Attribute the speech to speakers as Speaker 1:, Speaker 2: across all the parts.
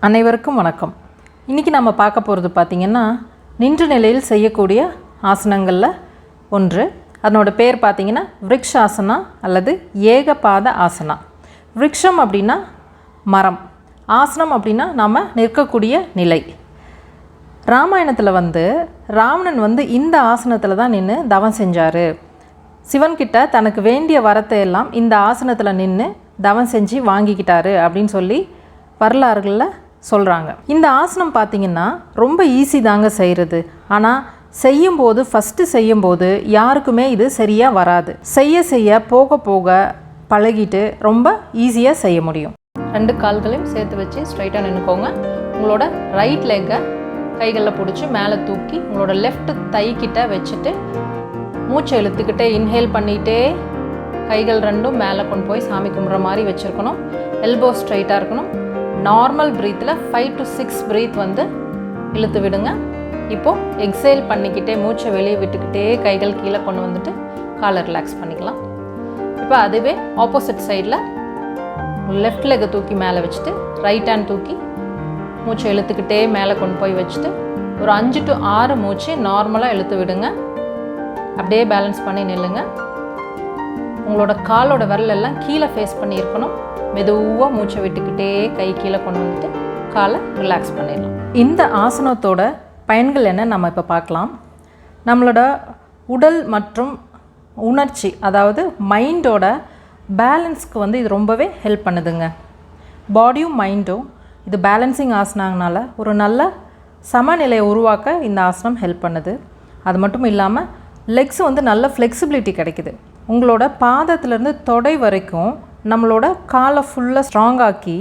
Speaker 1: அனைவருக்கும் வணக்கம். இன்றைக்கி நம்ம பார்க்க போகிறது பார்த்திங்கன்னா நின்ற நிலையில் செய்யக்கூடிய ஆசனங்களில் ஒன்று. அதனோட பேர் பார்த்திங்கன்னா விருக்ஷாசனா அல்லது ஏகபாத ஆசனா. விருக்ஷம் அப்படின்னா மரம், ஆசனம் அப்படின்னா நாம் நிற்கக்கூடிய நிலை. ராமாயணத்தில் ராவணன் இந்த ஆசனத்தில் தான் நின்று தவம் செஞ்சார். சிவன்கிட்ட தனக்கு வேண்டிய வரத்தை எல்லாம் இந்த ஆசனத்தில் நின்று தவம் செஞ்சு வாங்கிக்கிட்டாரு அப்படின்னு சொல்லி வரலாறுகளில் சொல்கிறாங்க. இந்த ஆசனம் பார்த்திங்கன்னா ரொம்ப ஈஸி தாங்க செய்கிறது. ஆனால் ஃபஸ்ட்டு செய்யும்போது யாருக்குமே இது சரியாக வராது. செய்ய போக போக பழகிட்டு ரொம்ப ஈஸியாக செய்ய முடியும். 2 கால்களையும் சேர்த்து வச்சு ஸ்ட்ரைட்டாக நின்றுக்கோங்க. உங்களோட ரைட் லெக்கை கைகளில் பிடிச்சி மேலே தூக்கி உங்களோட லெஃப்ட் தைக்கிட்ட வச்சுட்டு மூச்சை இழுத்துக்கிட்டே இன்ஹேல் பண்ணிகிட்டே கைகள் ரெண்டும் மேலே கொண்டு போய் சாமி கும்பிட்ற மாதிரி வச்சுருக்கணும். எல்போ ஸ்ட்ரைட்டாக இருக்கணும். நார்மல் ப்ரீத்தில் 5 to 6 ப்ரீத் இழுத்து விடுங்க. இப்போது எக்ஸேல் பண்ணிக்கிட்டே மூச்சை வெளியே விட்டுக்கிட்டே கைகள் கீழே கொண்டு வந்துட்டு காலை ரிலாக்ஸ் பண்ணிக்கலாம். இப்போ அதுவே ஆப்போசிட் சைடில் லெஃப்ட் லெக்கை தூக்கி மேலே வச்சுட்டு ரைட் ஹேண்ட் தூக்கி மூச்சை இழுத்துக்கிட்டே மேலே கொண்டு போய் வச்சுட்டு ஒரு 5 to 6 மூச்சு நார்மலாக இழுத்து விடுங்க. அப்படியே பேலன்ஸ் பண்ணி நில்லுங்க. உங்களோட காலோட விரலெல்லாம் கீழே ஃபேஸ் பண்ணி இருக்கணும். மெதுவாக மூச்சை விட்டுக்கிட்டே கை கீழே கொண்டு வந்துட்டு காலை ரிலாக்ஸ் பண்ணிடலாம். இந்த ஆசனத்தோட பயன்கள் என்ன நம்ம இப்போ பார்க்கலாம். நம்மளோட உடல் மற்றும் உணர்ச்சி, அதாவது மைண்டோட பேலன்ஸ்க்கு இது ரொம்பவே ஹெல்ப் பண்ணுதுங்க. பாடியும் மைண்டும் இது பேலன்சிங் ஆசனாங்கனால ஒரு நல்ல சமநிலையை உருவாக்க இந்த ஆசனம் ஹெல்ப் பண்ணுது. அது மட்டும் இல்லாமல் லெக்ஸ் நல்ல ஃப்ளெக்சிபிலிட்டி கிடைக்குது. உங்களோட பாதத்துலேருந்து தொடை வரைக்கும் நம்மளோட காலை ஃபுல்லாக ஸ்ட்ராங்காக்கி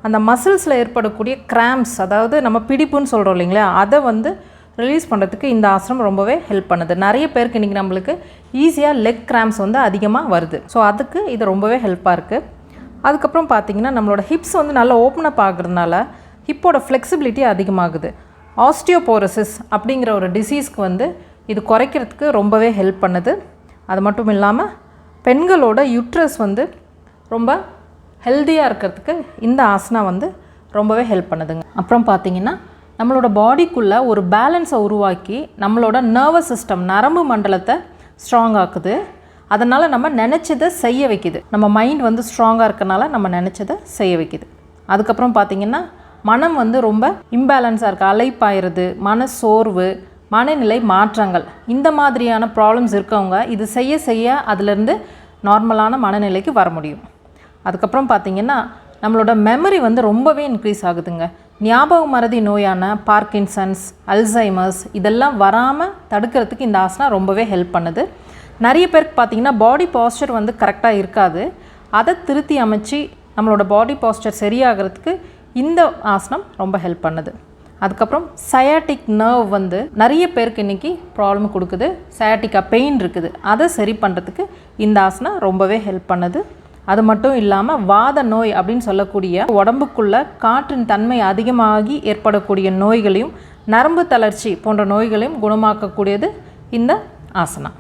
Speaker 1: அந்த மசில்ஸில் ஏற்படக்கூடிய கிராம்ப்ஸ், அதாவது நம்ம பிடிப்புன்னு சொல்கிறோம் இல்லைங்களா, அதை ரிலீஸ் பண்ணுறதுக்கு இந்த ஆசனம் ரொம்பவே ஹெல்ப் பண்ணுது. நிறைய பேருக்கு இன்றைக்கி நம்மளுக்கு ஈஸியாக லெக் கிராம்ப்ஸ் அதிகமாக வருது. ஸோ அதுக்கு இது ரொம்பவே ஹெல்ப்பாக இருக்குது. அதுக்கப்புறம் பார்த்திங்கன்னா நம்மளோட ஹிப்ஸ் நல்லா ஓப்பன் அப் ஆகுறதுனால ஹிப்போட ஃப்ளெக்சிபிலிட்டி அதிகமாகுது. ஆஸ்டியோபோரோசிஸ் அப்படிங்கிற ஒரு டிசீஸ்க்கு இது குறைக்கிறதுக்கு ரொம்பவே ஹெல்ப் பண்ணுது. அது மட்டும் இல்லாமல் பெண்களோட யூட்ரஸ் ரொம்ப ஹெல்த்தியாக இருக்கிறதுக்கு இந்த ஆசனா ரொம்பவே ஹெல்ப் பண்ணுதுங்க. அப்புறம் பார்த்திங்கன்னா நம்மளோட பாடிக்குள்ளே ஒரு பேலன்ஸை உருவாக்கி நம்மளோட நர்வஸ் சிஸ்டம், நரம்பு மண்டலத்தை ஸ்ட்ராங் ஆக்குது. அதனால் நம்ம நினச்சதை செய்ய வைக்குது. நம்ம மைண்ட் ஸ்ட்ராங்காக இருக்கனால நம்ம நினச்சதை செய்ய வைக்குது. அதுக்கப்புறம் பார்த்திங்கன்னா மனம் ரொம்ப இம்பேலன்ஸாக இருக்குது, அலைப்பாயிருது, மன சோர்வு, மனநிலை மாற்றங்கள், இந்த மாதிரியான ப்ராப்ளம்ஸ் இருக்கவங்க இது செய்ய அதிலேருந்து நார்மலான மனநிலைக்கு வர முடியும். அதுக்கப்புறம் பார்த்திங்கன்னா நம்மளோட மெமரி ரொம்பவே இன்க்ரீஸ் ஆகுதுங்க. ஞாபக மறதி நோயான பார்க்கின்சன்ஸ், அல்சைமர்ஸ் இதெல்லாம் வராமல் தடுக்கிறதுக்கு இந்த ஆசனா ரொம்பவே ஹெல்ப் பண்ணுது. நிறைய பேருக்கு பார்த்திங்கன்னா பாடி பாஸ்டர் கரெக்டாக இருக்காது. அதை திருத்தி அமைச்சு நம்மளோட பாடி பாஸ்டர் சரியாகிறதுக்கு இந்த ஆசனம் ரொம்ப ஹெல்ப் பண்ணுது. அதுக்கப்புறம் சயாட்டிக் நர்வ் நிறைய பேருக்கு இன்றைக்கி ப்ராப்ளம் கொடுக்குது. சயாட்டிக்கா பெயின் இருக்குது, அதை சரி பண்ணுறதுக்கு இந்த ஆசனா ரொம்பவே ஹெல்ப் பண்ணுது. அது மட்டும் இல்லாமல் வாத நோய் அப்படின்னு சொல்லக்கூடிய உடம்புக்குள்ளே காற்றின் தன்மை அதிகமாகி ஏற்படக்கூடிய நோய்களையும் நரம்பு தளர்ச்சி போன்ற நோய்களையும் குணமாக்கக்கூடியது இந்த ஆசனா.